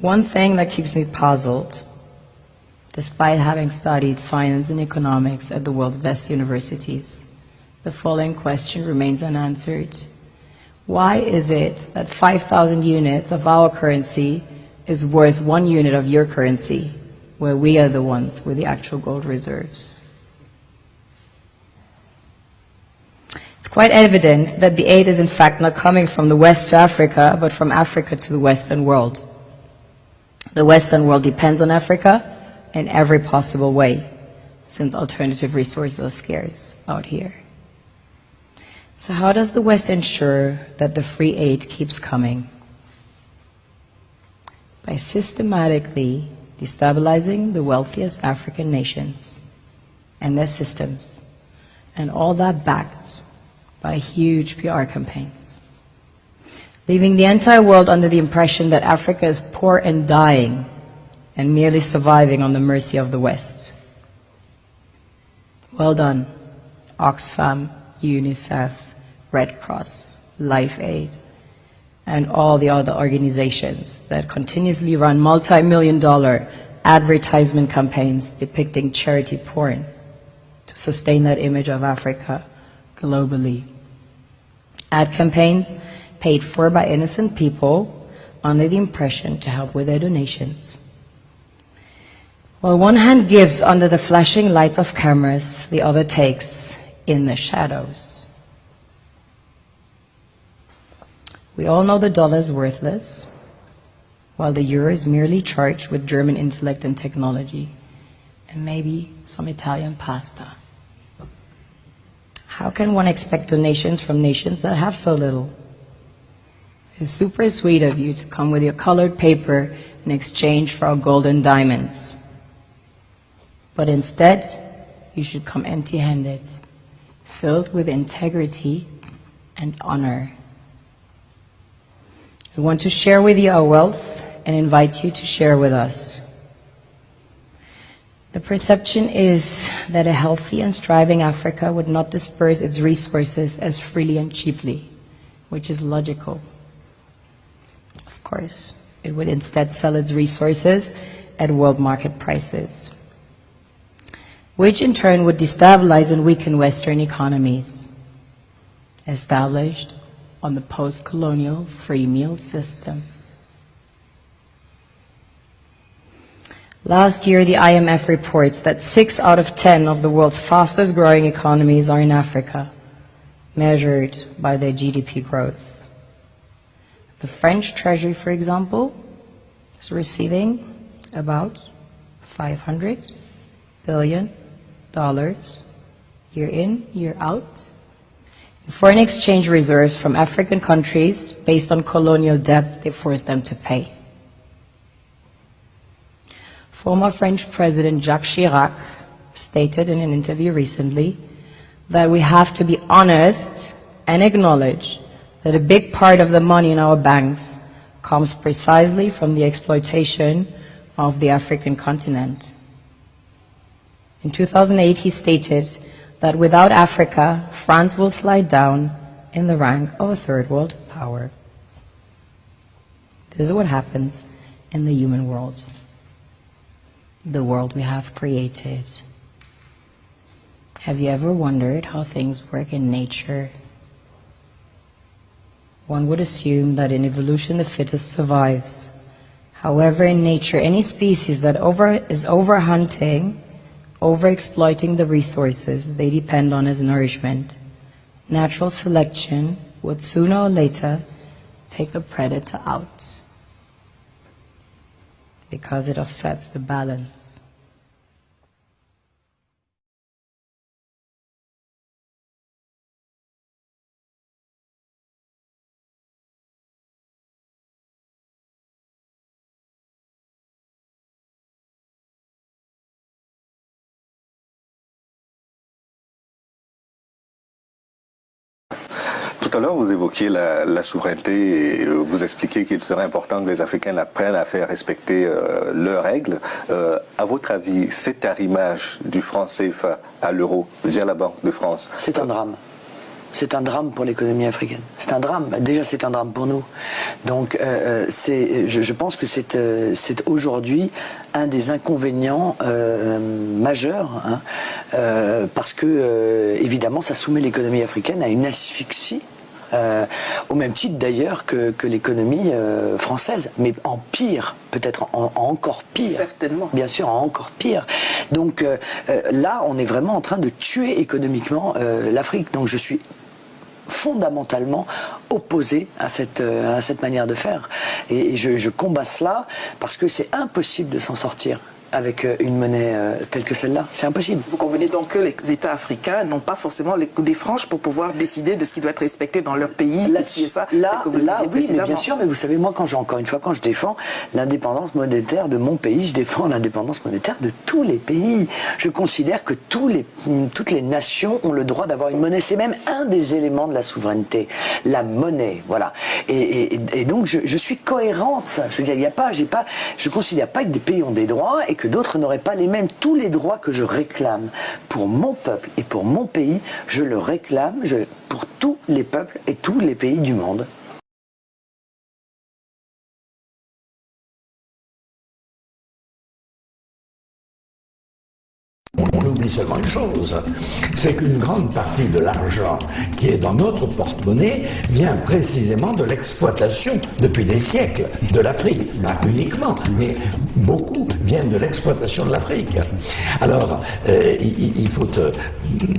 One thing that keeps me puzzled, despite having studied finance and economics at the world's best universities, the following question remains unanswered. Why is it that 5,000 units of our currency is worth 1 unit of your currency, where we are the ones with the actual gold reserves? It's quite evident that the aid is in fact not coming from the West to Africa, but from Africa to the Western world. The Western world depends on Africa in every possible way, since alternative resources are scarce out here. So how does the West ensure that the free aid keeps coming? By systematically destabilizing the wealthiest African nations and their systems, and all that backed by huge PR campaigns, leaving the entire world under the impression that Africa is poor and dying and merely surviving on the mercy of the West. Well done, Oxfam, UNICEF, Red Cross, Life Aid, and all the other organizations that continuously run multi-million-dollar advertisement campaigns depicting charity porn to sustain that image of Africa globally. Ad campaigns paid for by innocent people under the impression to help with their donations. While one hand gives under the flashing lights of cameras, the other takes in the shadows. We all know the dollar is worthless, while the euro is merely charged with German intellect and technology, and maybe some Italian pasta. How can one expect donations from nations that have so little? It's super sweet of you to come with your colored paper in exchange for our gold and diamonds. But instead, you should come empty-handed, filled with integrity and honor. We want to share with you our wealth and invite you to share with us. The perception is that a healthy and striving Africa would not disperse its resources as freely and cheaply, which is logical. Of course, it would instead sell its resources at world market prices, which in turn would destabilize and weaken Western economies, established on the post-colonial free meal system. Last year, the IMF reports that 6 out of 10 of the world's fastest growing economies are in Africa, measured by their GDP growth. The French Treasury, for example, is receiving about $500 billion year in, year out, foreign exchange reserves from African countries based on colonial debt they forced them to pay. Former French President Jacques Chirac stated in an interview recently that we have to be honest and acknowledge that a big part of the money in our banks comes precisely from the exploitation of the African continent. In 2008, he stated that without Africa, France will slide down in the rank of a third world power. This is what happens in the human world, the world we have created. Have you ever wondered how things work in nature? One would assume that in evolution the fittest survives. However, in nature, any species that is overhunting, overexploiting the resources they depend on as nourishment, natural selection would sooner or later take the predator out because it offsets the balance. Tout à l'heure, vous évoquiez la souveraineté et vous expliquiez qu'il serait important que les Africains apprennent à faire respecter leurs règles. À votre avis, cet arrimage du franc CFA à l'euro via la Banque de France, c'est un drame. c'est un drame pour l'économie africaine. C'est un drame. Déjà, c'est un drame pour nous. Donc, je pense que c'est aujourd'hui un des inconvénients majeurs, hein, parce que, évidemment, ça soumet l'économie africaine à une asphyxie. Au même titre d'ailleurs que l'économie française, mais en pire, peut-être en encore pire. Certainement. Bien sûr, en encore pire. Donc là, on est vraiment en train de tuer économiquement l'Afrique. Donc je suis fondamentalement opposé à cette manière de faire. Et je combats cela parce que c'est impossible de s'en sortir avec une monnaie telle que celle-là. C'est impossible. Vous convenez donc que les États africains n'ont pas forcément les coups des franches pour pouvoir décider de ce qui doit être respecté dans leur pays. Là, c'est ça que vous oui, disiez mais précédemment. bien sûr, mais vous savez, moi, encore une fois, quand je défends l'indépendance monétaire de mon pays, je défends l'indépendance monétaire de tous les pays. Je considère que toutes les nations ont le droit d'avoir une monnaie. C'est même un des éléments de la souveraineté, la monnaie, voilà. Et donc, je suis cohérente. Je veux dire, je considère pas que des pays ont des droits et que d'autres n'auraient pas les mêmes. Tous les droits que je réclame pour mon peuple et pour mon pays, je le réclame pour tous les peuples et tous les pays du monde. On oublie seulement une chose, c'est qu'une grande partie de l'argent qui est dans notre porte-monnaie vient précisément de l'exploitation, depuis des siècles, de l'Afrique. Pas uniquement, mais beaucoup viennent de l'exploitation de l'Afrique. Alors, il faut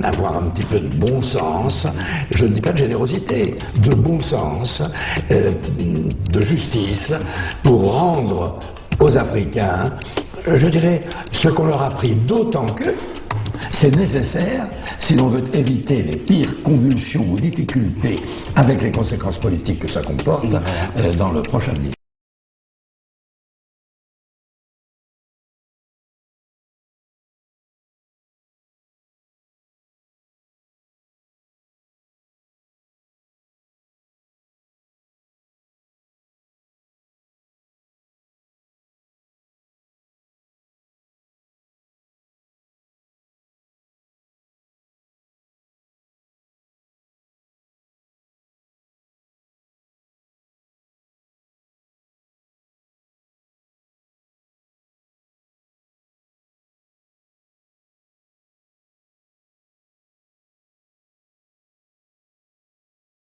avoir un petit peu de bon sens, je ne dis pas de générosité, de bon sens, de justice, pour rendre aux Africains, je dirais, ce qu'on leur a pris, d'autant que c'est nécessaire si l'on veut éviter les pires convulsions ou difficultés avec les conséquences politiques que ça comporte dans le prochain avenir.